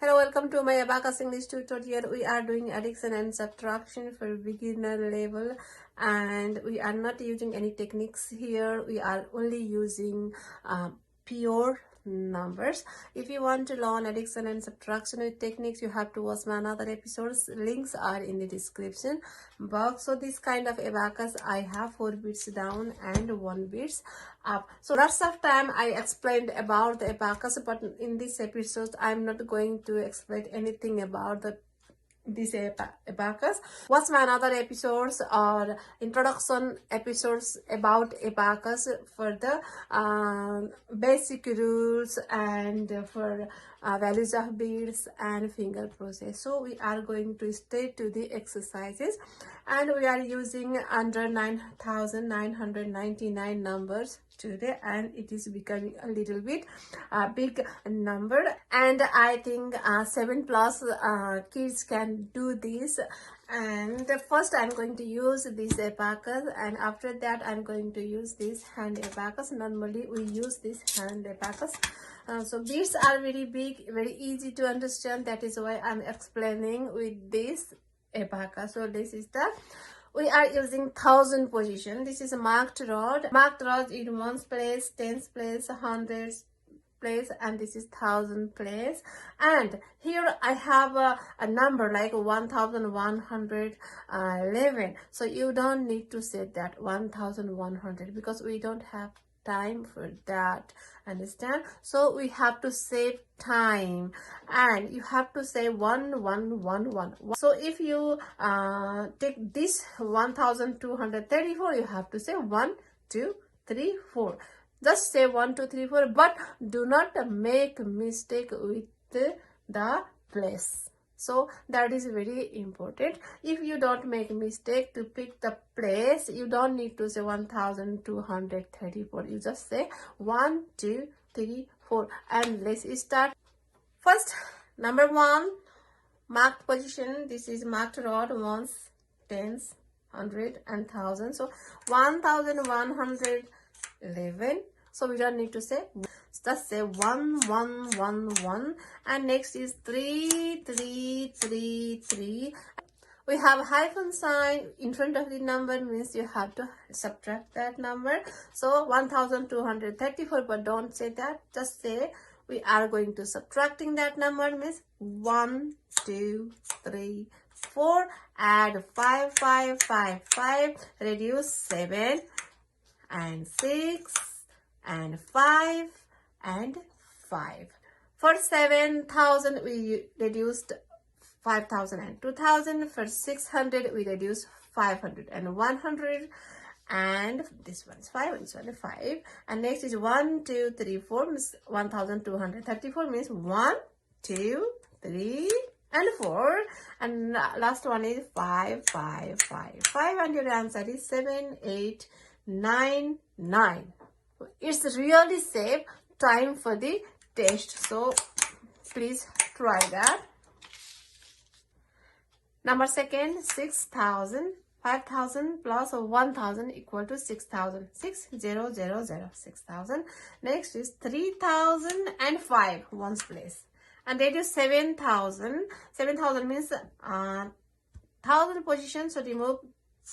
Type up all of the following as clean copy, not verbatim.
Hello, welcome to my Abacus English tutorial. We are doing addition and subtraction for beginner level, and we are not using any techniques here. We are only using pure numbers. If you want to learn addition and subtraction with techniques, you have to watch my another episodes. Links are in the description box. So this kind of abacus, I have 4 bits down and 1 bits up. So lots of time I explained about the abacus, but in this episode I'm not going to explain anything about this abacus. Watch my another episodes or introduction episodes about abacus for the basic rules and for values of beads and finger process. So we are going to stay to the exercises, and we are using under 9,999 numbers today, and it is becoming a little bit big number, and I think 7+ kids can do this. And first I'm going to use this abacus, and after that I'm going to use this hand abacus. Normally we use this hand abacus. So beads are very big, very easy to understand. That is why I'm explaining with this abacus. So this is the, we are using 1000 position. This is a marked rod. Marked rod in 1's place, 10's place, 100's place, and this is 1000 place. And here I have a number like 1111. So you don't need to say that 1100 because we don't have time for that, understand? So we have to save time, and you have to say 1111. So if you take this 1234, you have to say 1 2 3 4. Just say 1 2 3 4, but do not make mistake with the place. So that is very important. If you don't make mistake to pick the place, you don't need to say 1234. You just say 1 2 3 4, and let's start. First, number 1, marked position. This is marked rod, 1's, 10's, 100 and 1000. So 1111. So we don't need to say, just say 1111. And next is 3333. We have hyphen sign in front of the number, means you have to subtract that number. So 1234, but don't say that, just say we are going to subtracting that number, means 1 2 3 4, add 5 5 5 5, reduce 7 and 6 and 5 and 5. For 7,000 we reduced 5,000 and 2,000. For 600 we reduced 500 and 100, and this one is 5 and this one is 5. And next is 1 2 3 4, means 1234, means 1 2 3 and 4, and last one is 5 5 5 5, and your answer is 7 8 9 9. It's really save time for the test, so please try that. Number second, 6,000. 5,000 plus 1,000 equal to 6,000. 6000, 6,000. Next is 3,005, 1's place. And that is 7,000. 7,000 means 1,000 position, so remove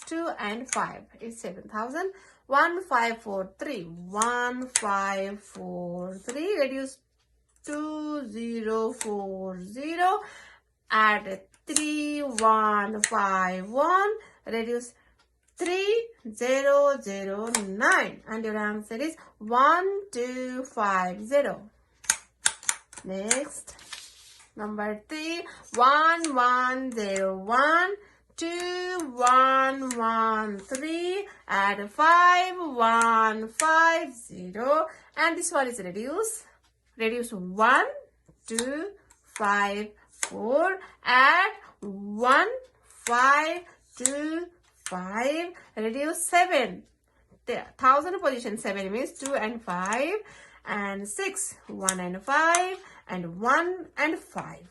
2 and 5. It's 7,000. 1543. 1543. Reduce 2040. Add 3151. Reduce 3009. And your answer is 1250. Next, number 3. 1101. 2113, add 5150, and this one is reduce 1 2 5 4, add 1 5 2 5, reduce 7. The 1,000 position, 7 means 2 and 5, and 6 1 and 5, and 1 and 5.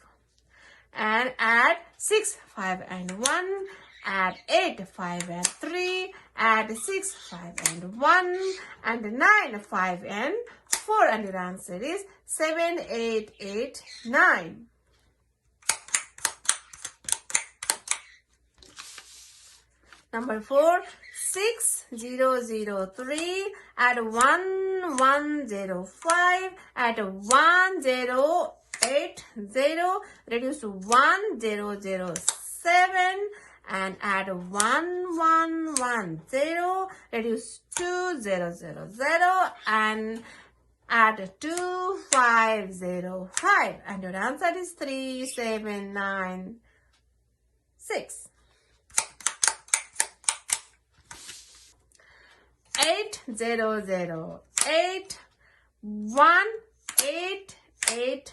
And add 6 5 and 1, add 8 5 and 3, add 6 5 and 1, and 9 5 and 4, and your answer is 7 8 8 9. Number 4, 6003 at 1105 at 1080 reduce to 1007 and add 1110 reduce 2000 and add 2505 and your answer is 3796. 8008 1880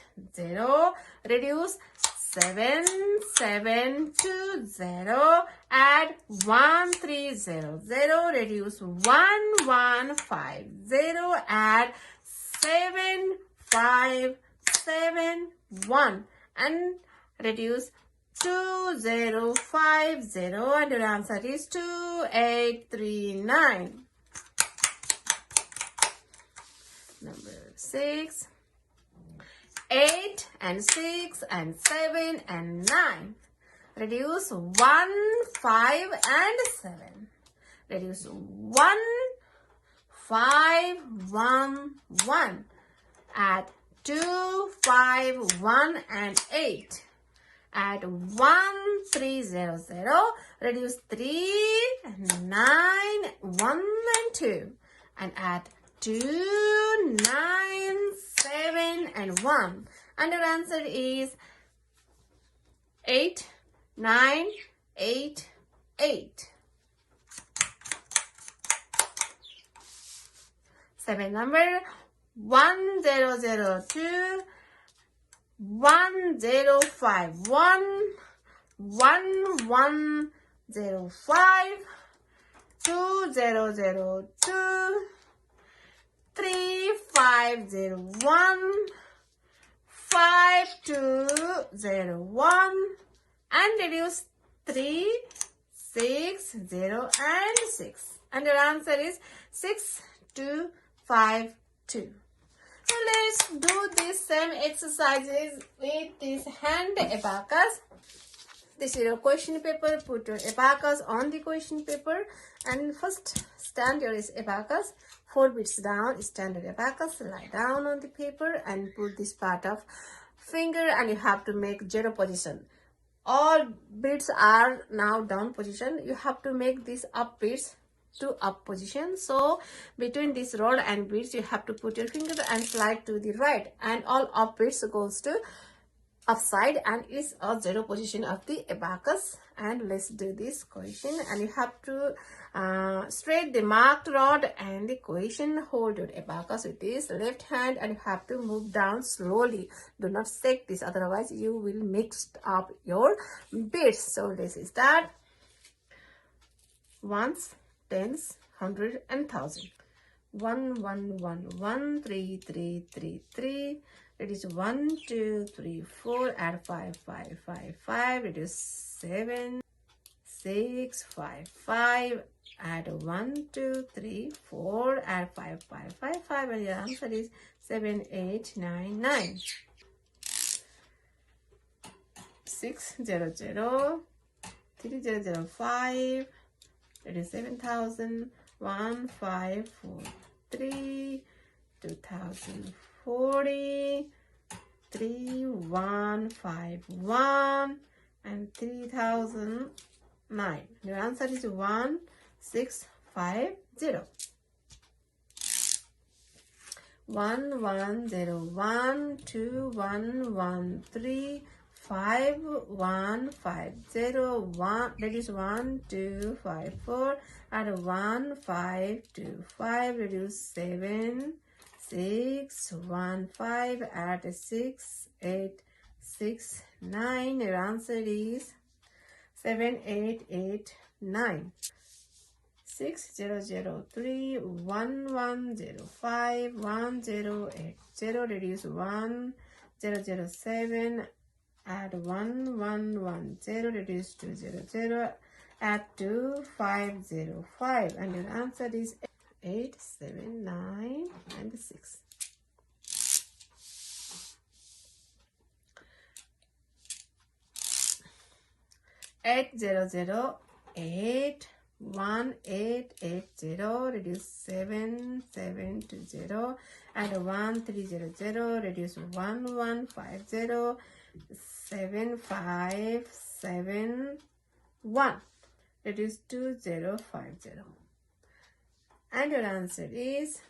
reduce 7720 add 1300 reduce 1150 add 7571 and reduce 2050 and your answer is 2839. Number 6, 8 and 6 and 7 and 9 reduce 1, 5 and 7 reduce 1, 5, 1, 1 add 2, 5, 1 and 8 add 1, 300 reduce 3, 9, 1 and 2 and add 2, 9, 7 and 1 and your answer is 8, 9, 8, 8. 7 number 1002 1051 1105 2002 3501 5201 and reduce 3, 6, 0 and 6 and your answer is 6252. So let's do this same exercises with this hand abacus. This is your question paper. Put your abacus on the question paper and first stand your abacus 4 bits down. Stand your abacus, lie down on the paper and put this part of finger and you have to make 0 position. All bits are now down position. You have to make these up bits to up position. So between this rod and bits you have to put your finger and slide to the right and all up bits goes to upside and is a 0 position of the abacus. And let's do this question and you have to straight the marked rod and the question. Hold your abacus with this left hand and you have to move down slowly. Do not shake this, otherwise you will mix up your bits. So let's start. Ones, tens, 100 and 1000. 1 1 1 1 3 3 3 3 reduce 1 2 3 4 add 5 5 5 5 reduce 7 6 5 5 add 1 2 3 4 add 5 5 5 5 and your answer is 7 8 9 9. 600 3005 reduce 7000 1543 2040 3151 and 3009. Your answer is 1650. 1101 2113 5150 that is 1254 and 1525 reduce 7 6 1 5 add 6 8 6 9. Your answer is 7889. 6003 1105 1080 reduce 1007 add 1110 reduce 200 add 2505 and your answer is 8 7 9 and 6. 8008 1880, reduce 7720, add 1300, reduce 1150, 7571, reduce 2050. And your answer is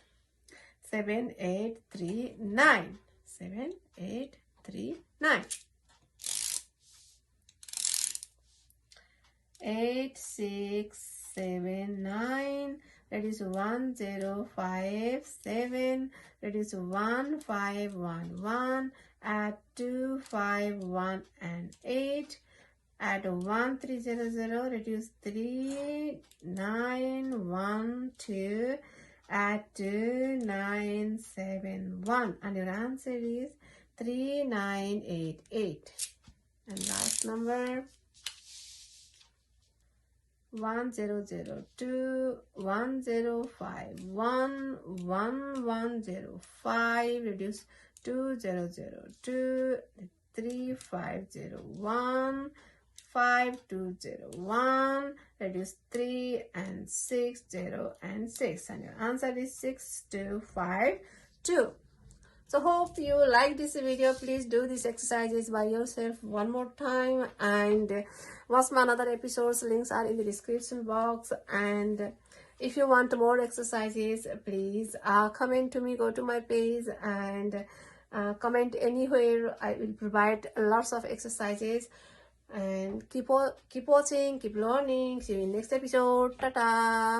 7839. 7839. 8679, reduce 1057, reduce 1511, add 251 and 8, add 1300, reduce 3912, add 2971, and your answer is 3988. And last number 1002, 1051, 1105, reduce 2002, 3501, 5201, reduce 3 and 6, 0 and 6, and your answer is 6252. So hope you like this video. Please do these exercises by yourself one more time and watch my another episodes. Links are in the description box. And if you want more exercises, please comment to me, go to my page and comment anywhere. I will provide lots of exercises. And keep watching, keep learning. See you in next episode. Ta-ta.